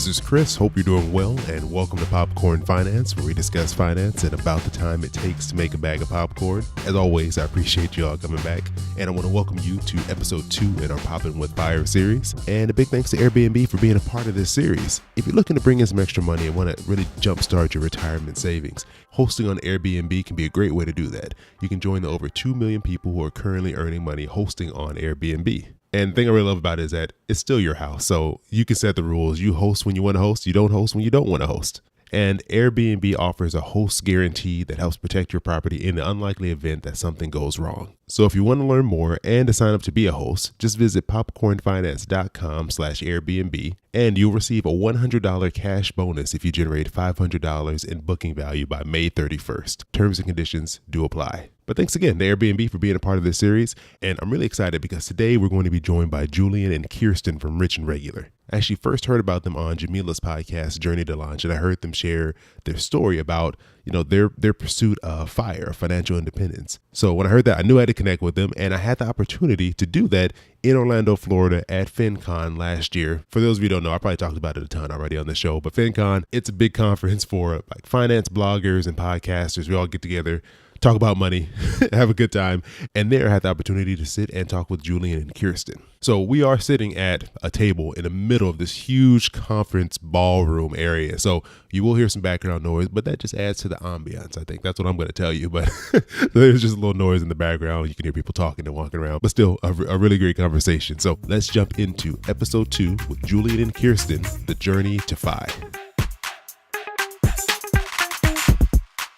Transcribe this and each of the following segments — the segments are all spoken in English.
This is Chris. Hope you're doing well, and welcome to Popcorn Finance, where we discuss finance and about the time it takes to make a bag of popcorn. As always, I appreciate you all coming back, and I want to welcome you to episode 2 in our Poppin' with Fire series. And a big thanks to Airbnb for being a part of this series. If you're looking to bring in some extra money and want to really jumpstart your retirement savings, hosting on Airbnb can be a great way to do that. You can join the over 2 million people who are currently earning money hosting on Airbnb. And the thing I really love about it is that it's still your house. So you can set the rules. You host when you want to host. You don't host when you don't want to host. And Airbnb offers a host guarantee that helps protect your property in the unlikely event that something goes wrong. So if you want to learn more and to sign up to be a host, just visit popcornfinance.com/Airbnb and you'll receive a $100 cash bonus if you generate $500 in booking value by May 31st. Terms and conditions do apply. But thanks again to Airbnb for being a part of this series. And I'm really excited because today we're going to be joined by Julien and Kiersten from Rich and Regular. I actually first heard about them on Jamila's podcast, Journey to Launch, and I heard them share their story about, their pursuit of financial independence. So when I heard that, I knew I had to connect with them, and I had the opportunity to do that in Orlando, Florida at FinCon last year. For those of you who don't know, I probably talked about it a ton already on the show, but FinCon, it's a big conference for like finance bloggers and podcasters. We all get together, talk about money, have a good time. And there I had the opportunity to sit and talk with Julien and Kiersten. So we are sitting at a table in the middle of this huge conference ballroom area. So you will hear some background noise, but that just adds to the ambiance. I think that's what I'm going to tell you. But there's just a little noise in the background. You can hear people talking and walking around, but still a really great conversation. So let's jump into episode 2 with Julien and Kiersten, The Journey to Fi.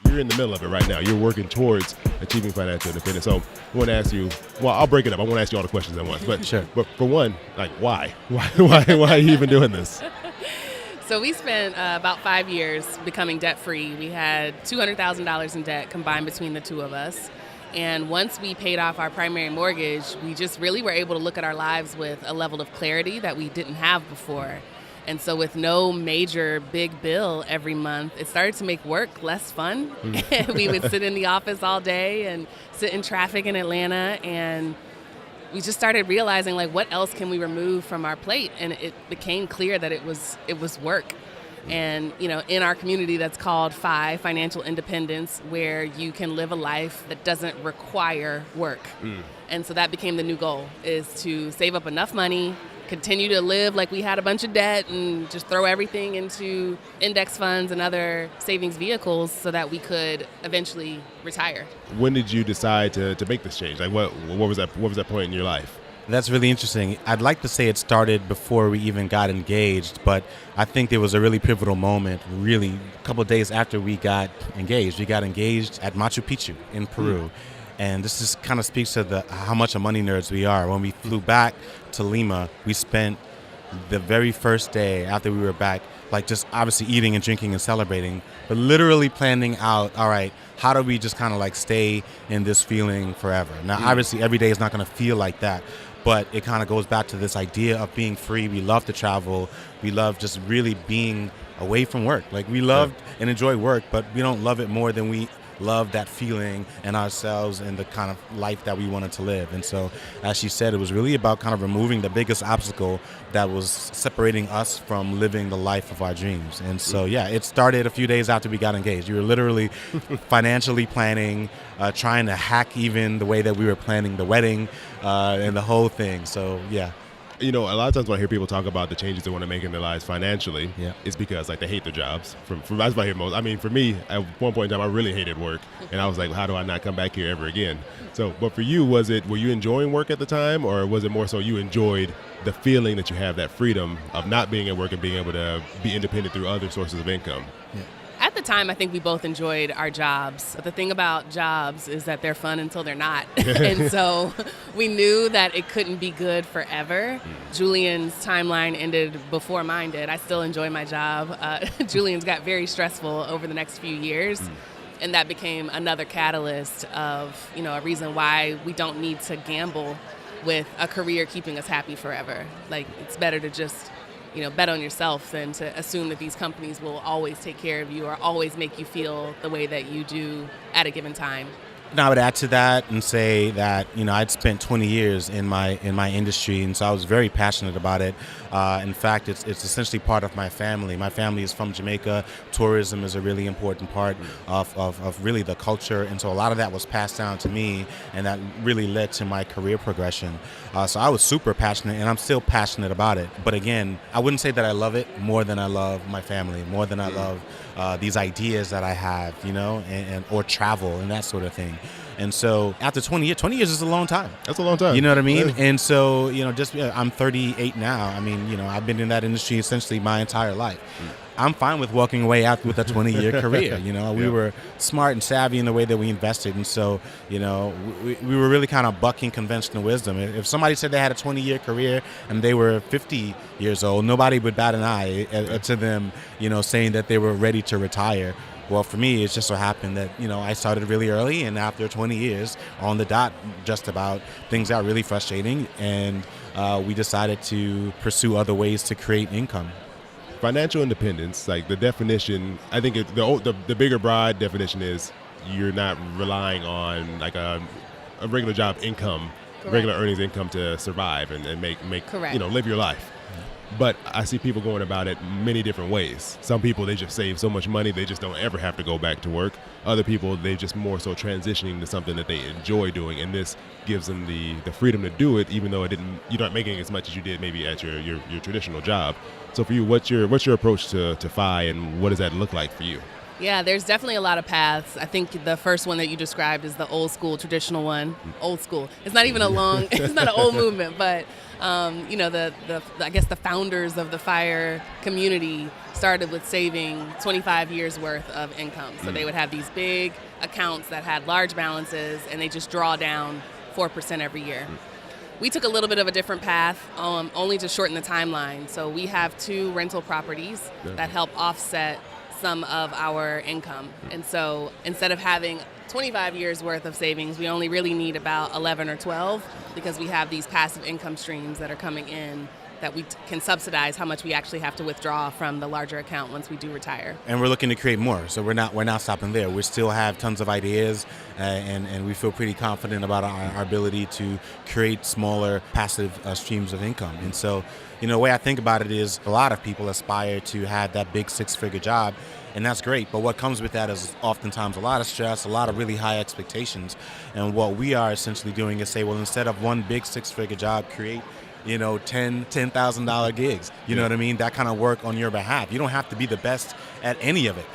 You're in the middle of it right now. You're working towards achieving financial independence. So I want to ask you, well, I'll break it up. I won't ask you all the questions at once, but sure. But for one, like why are you even doing this? So we spent about 5 years becoming debt-free. We had $200,000 in debt combined between the two of us. And once we paid off our primary mortgage, we just really were able to look at our lives with a level of clarity that we didn't have before. And so with no major big bill every month, it started to make work less fun. We would sit in the office all day and sit in traffic in Atlanta. And we just started realizing, like, what else can we remove from our plate? And it became clear that it was work. And, in our community that's called FI, Financial Independence, where you can live a life that doesn't require work. And so that became the new goal, is to save up enough money, continue to live like we had a bunch of debt, and just throw everything into index funds and other savings vehicles so that we could eventually retire. When did you decide to make this change? Like what was that point in your life? That's really interesting. I'd like to say it started before we even got engaged, but I think there was a really pivotal moment, really, a couple of days after we got engaged. We got engaged at Machu Picchu in Peru. And this just kind of speaks to how much of money nerds we are. When we flew back to Lima, we spent the very first day after we were back, like just obviously eating and drinking and celebrating, but literally planning out, all right, how do we just kind of like stay in this feeling forever? Now, obviously, every day is not going to feel like that, but it kind of goes back to this idea of being free. We love to travel. We love just really being away from work. Like we love and enjoy work, but we don't love it more than we love that feeling and ourselves and the kind of life that we wanted to live. And so, as she said, it was really about kind of removing the biggest obstacle that was separating us from living the life of our dreams. And so, it started a few days after we got engaged. We were literally financially planning, trying to hack even the way that we were planning the wedding and the whole thing. So, yeah. A lot of times when I hear people talk about the changes they want to make in their lives financially, it's because like they hate their jobs. From that's what I hear most. I mean, for me, at one point in time, I really hated work, and I was like, how do I not come back here ever again? So, but for you, were you enjoying work at the time, or was it more so you enjoyed the feeling that you have that freedom of not being at work and being able to be independent through other sources of income? At the time, I think we both enjoyed our jobs. But the thing about jobs is that they're fun until they're not. And so we knew that it couldn't be good forever. Julien's timeline ended before mine did. I still enjoy my job. Julien's got very stressful over the next few years. And that became another catalyst of, a reason why we don't need to gamble with a career keeping us happy forever. Like, it's better to just bet on yourself than to assume that these companies will always take care of you or always make you feel the way that you do at a given time. And I would add to that and say that I'd spent 20 years in my industry, and so I was very passionate about it. In fact, it's essentially part of my family. My family is from Jamaica. Tourism is a really important part of really the culture, and so a lot of that was passed down to me, and that really led to my career progression. So I was super passionate, and I'm still passionate about it. But again, I wouldn't say that I love it more than I love my family, more than I love these ideas that I have, and or travel and that sort of thing. And so after 20 years is a long time. That's a long time. You know what I mean? Yeah. And so, I'm 38 now. I mean, I've been in that industry essentially my entire life. I'm fine with walking away out with a 20-year career. We were smart and savvy in the way that we invested. And so, we were really kind of bucking conventional wisdom. If somebody said they had a 20-year career and they were 50 years old, nobody would bat an eye to them, saying that they were ready to retire. Well, for me, it just so happened that, I started really early, and after 20 years on the dot, just about, things got really frustrating, and we decided to pursue other ways to create income. Financial independence, like the definition, I think the bigger broad definition is you're not relying on like a regular job income, Correct. regular earnings income to survive and make Correct. Live your life. But I see people going about it many different ways. Some people, they just save so much money, they just don't ever have to go back to work. Other people, they just more so transitioning to something that they enjoy doing, and this gives them the freedom to do it, even though you're not making as much as you did maybe at your traditional job. So for you, what's your approach to FI, and what does that look like for you? Yeah, there's definitely a lot of paths. I think the first one that you described is the old school, traditional one. Old school. It's not even it's not an old movement, but I guess the founders of the FIRE community started with saving 25 years worth of income. So they would have these big accounts that had large balances, and they just draw down 4% every year. We took a little bit of a different path, only to shorten the timeline. So we have 2 rental properties that help offset some of our income. And so instead of having 25 years worth of savings, we only really need about 11 or 12, because we have these passive income streams that are coming in that we can subsidize how much we actually have to withdraw from the larger account once we do retire. And we're looking to create more, so we're not stopping there. We still have tons of ideas, and we feel pretty confident about our ability to create smaller passive streams of income. And so, the way I think about it is a lot of people aspire to have that big 6-figure job, and that's great. But what comes with that is oftentimes a lot of stress, a lot of really high expectations. And what we are essentially doing is say, well, instead of one big 6-figure job, create $10,000 gigs. You know what I mean? That kind of work on your behalf. You don't have to be the best at any of it,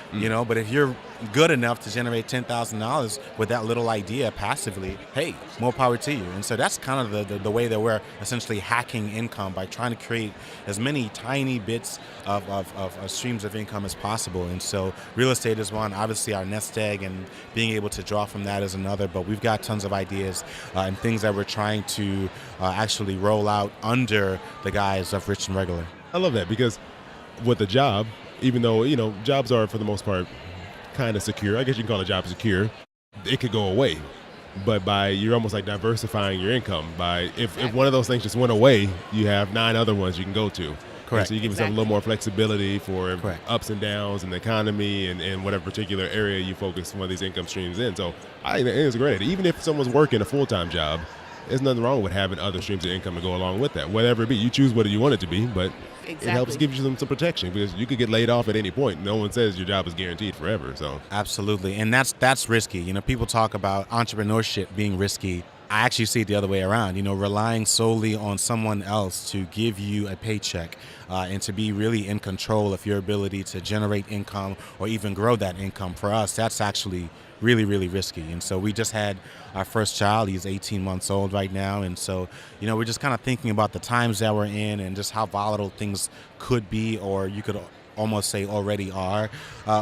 but if you're good enough to generate $10,000 with that little idea passively, hey, more power to you. And so that's kind of the way that we're essentially hacking income, by trying to create as many tiny bits of streams of income as possible. And so real estate is one, obviously our nest egg, and being able to draw from that is another, but we've got tons of ideas and things that we're trying to actually roll out under the guise of Rich and Regular. I love that, because with a job, even though, jobs are for the most part kind of secure, I guess you can call a job secure, it could go away. But you're almost like diversifying your income. If one of those things just went away, you have 9 other ones you can go to. Correct. And so you give yourself a little more flexibility for Correct. ups and downs in the economy and whatever particular area you focus one of these income streams in. So I think it's great. Even if someone's working a full-time job, there's nothing wrong with having other streams of income to go along with that. Whatever it be, you choose what you want it to be, but Exactly. It helps give you some protection, because you could get laid off at any point. No one says your job is guaranteed forever. So absolutely, and that's risky. People talk about entrepreneurship being risky. I actually see it the other way around. Relying solely on someone else to give you a paycheck and to be really in control of your ability to generate income or even grow that income. For us, that's actually really, really risky. And so we just had our first child. He's 18 months old right now. And so, we're just kind of thinking about the times that we're in and just how volatile things could be, or you could almost say already are.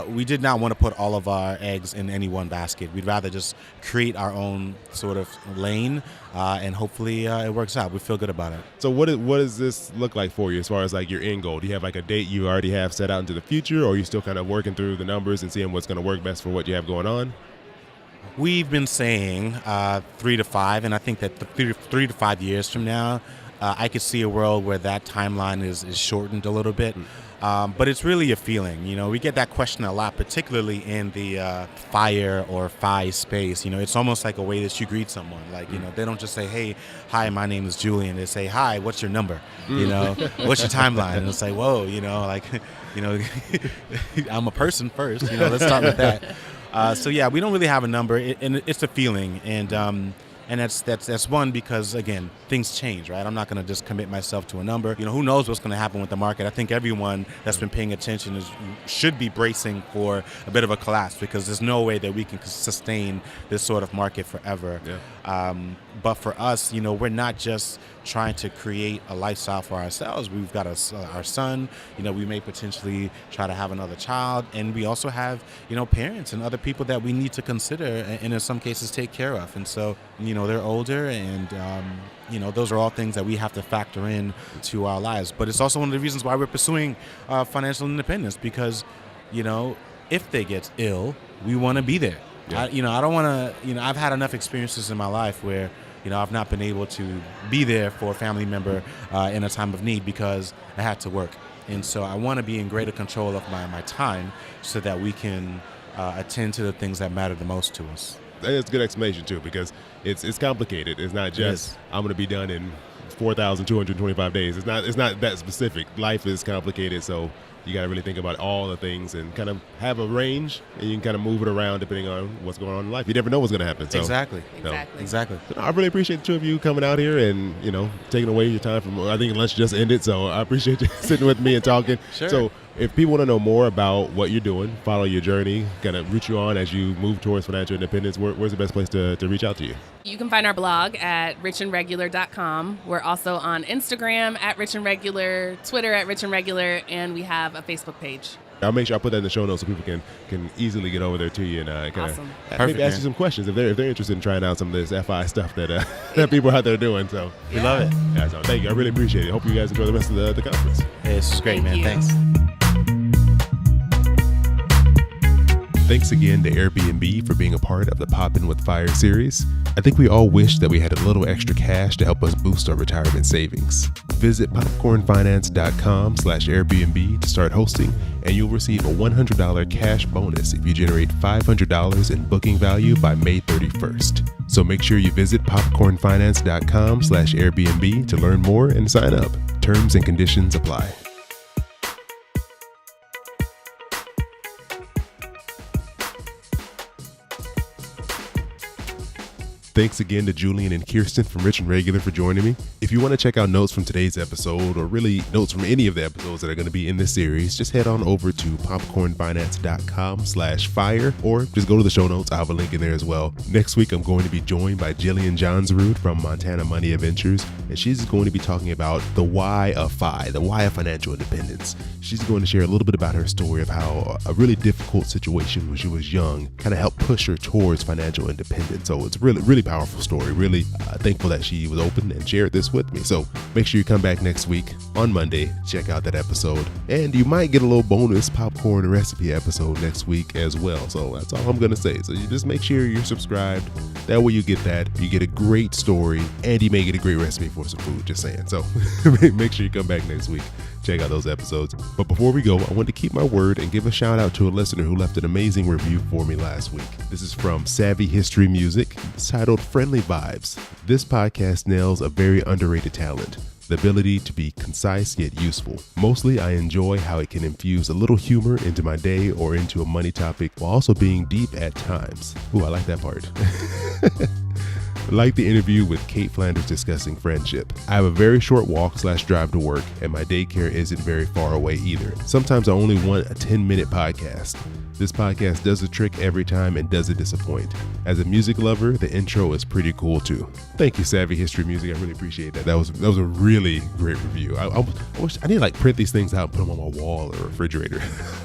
We did not want to put all of our eggs in any one basket. We'd rather just create our own sort of lane, and hopefully it works out. We feel good about it. So what does this look like for you as far as like your end goal? Do you have like a date you already have set out into the future, or are you still kind of working through the numbers and seeing what's going to work best for what you have going on? We've been saying 3 to 5, and I think that 3 to 5 years from now, I could see a world where that timeline is shortened a little bit. But it's really a feeling. We get that question a lot, particularly in the FIRE or FI space. It's almost like a way that you greet someone. Like, they don't just say, hey, hi, my name is Julien. They say, hi, what's your number? What's your timeline? And it's like, whoa, I'm a person first. Let's start with that. So, yeah, we don't really have a number, and it's a feeling. And that's one because, again, things change, right? I'm not going to just commit myself to a number. Who knows what's going to happen with the market? I think everyone that's been paying attention should be bracing for a bit of a collapse because there's no way that we can sustain this sort of market forever. Yeah. But for us, we're not just trying to create a lifestyle for ourselves. We've got our son. We may potentially try to have another child, and we also have parents and other people that we need to consider and in some cases take care of. And so they're older, and those are all things that we have to factor in to our lives. But it's also one of the reasons why we're pursuing financial independence because if they get ill, we want to be there. Yeah. I don't want to. I've had enough experiences in my life where I've not been able to be there for a family member in a time of need because I had to work. And so I want to be in greater control of my time so that we can attend to the things that matter the most to us. That's a good explanation, too, because it's complicated. It's not just I'm going to be done in 4,225 days. It's not that specific. Life is complicated, so you got to really think about all the things and kind of have a range, and you can kind of move it around depending on what's going on in life. You never know what's going to happen. So, Exactly. So, I really appreciate the two of you coming out here and, taking away your time from, I think lunch just ended, so I appreciate you sitting with me and talking. Sure. So if people want to know more about what you're doing, follow your journey, kind of root you on as you move towards financial independence, where's the best place to reach out to you? You can find our blog at richandregular.com. We're also on Instagram at richandregular, Twitter at richandregular, and we have a Facebook page. I'll make sure I put that in the show notes so people can easily get over there to you and kind awesome. of maybe ask you some questions if they're interested in trying out some of this FI stuff that that people out there doing. So we love it. Yeah, so thank you. I really appreciate it. Hope you guys enjoy the rest of the conference. Hey, this is great, man. Thanks. Thanks again to Airbnb for being a part of the Poppin' with Fire series. I think we all wish that we had a little extra cash to help us boost our retirement savings. Visit popcornfinance.com/Airbnb to start hosting, and you'll receive a $100 cash bonus if you generate $500 in booking value by May 31st. So make sure you visit popcornfinance.com/Airbnb to learn more and sign up. Terms and conditions apply. Thanks again to Julien and Kiersten from Rich and Regular for joining me. If you want to check out notes from today's episode or really notes from any of the episodes that are going to be in this series, just head on over to popcornfinance.com/fire or just go to the show notes. I'll have a link in there as well. Next week, I'm going to be joined by Jillian Johnsrud from Montana Money Adventures, and she's going to be talking about the why of FI, the why of financial independence. She's going to share a little bit about her story of how a really difficult situation when she was young kind of helped push her towards financial independence. So it's really powerful story. Really thankful that she was open and shared this with me. So make sure you come back next week on Monday, check out that episode, and you might get a little bonus popcorn recipe episode next week as well. So that's all I'm going to say. So you just make sure you're subscribed. That way you get that. You get a great story, and you may get a great recipe for some food, just saying. So make sure you come back next week. Check out those episodes. But before we go, I want to keep my word and give a shout out to a listener who left an amazing review for me last week. This is from Savvy History Music. It's titled Friendly Vibes. This podcast nails a very underrated talent, the ability to be concise yet useful. Mostly, I enjoy how it can infuse a little humor into my day or into a money topic while also being deep at times. Ooh, I like that part. Like the interview with Kate Flanders discussing friendship. I have a very short walk/drive to work, and my daycare isn't very far away either. Sometimes I only want a 10-minute podcast. This podcast does the trick every time and doesn't disappoint. As a music lover, the intro is pretty cool too. Thank you, Savvy History Music. I really appreciate that. That was a really great review. I wish I need to print these things out and put them on my wall or refrigerator,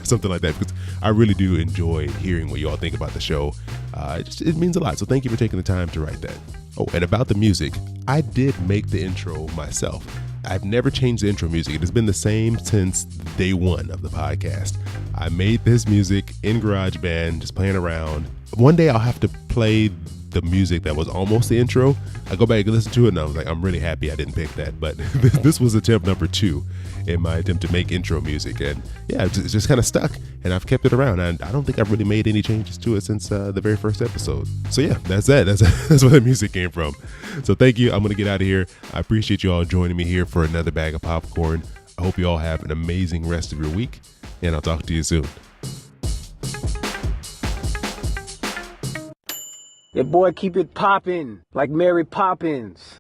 something like that, because I really do enjoy hearing what you all think about the show. It means a lot. So thank you for taking the time to write that. Oh, and about the music, I did make the intro myself. I've never changed the intro music. It has been the same since day one of the podcast. I made this music in GarageBand, just playing around. One day I'll have to play the music that was almost the intro. I go back and listen to it and I was like, I'm really happy I didn't pick that. But this was attempt number 2 in my attempt to make intro music. And yeah, it's just kind of stuck and I've kept it around. And I don't think I've really made any changes to it since the very first episode. So yeah, that's that. That's where the music came from. So thank you. I'm going to get out of here. I appreciate you all joining me here for another bag of popcorn. I hope you all have an amazing rest of your week and I'll talk to you soon. Yeah, boy, keep it poppin' like Mary Poppins.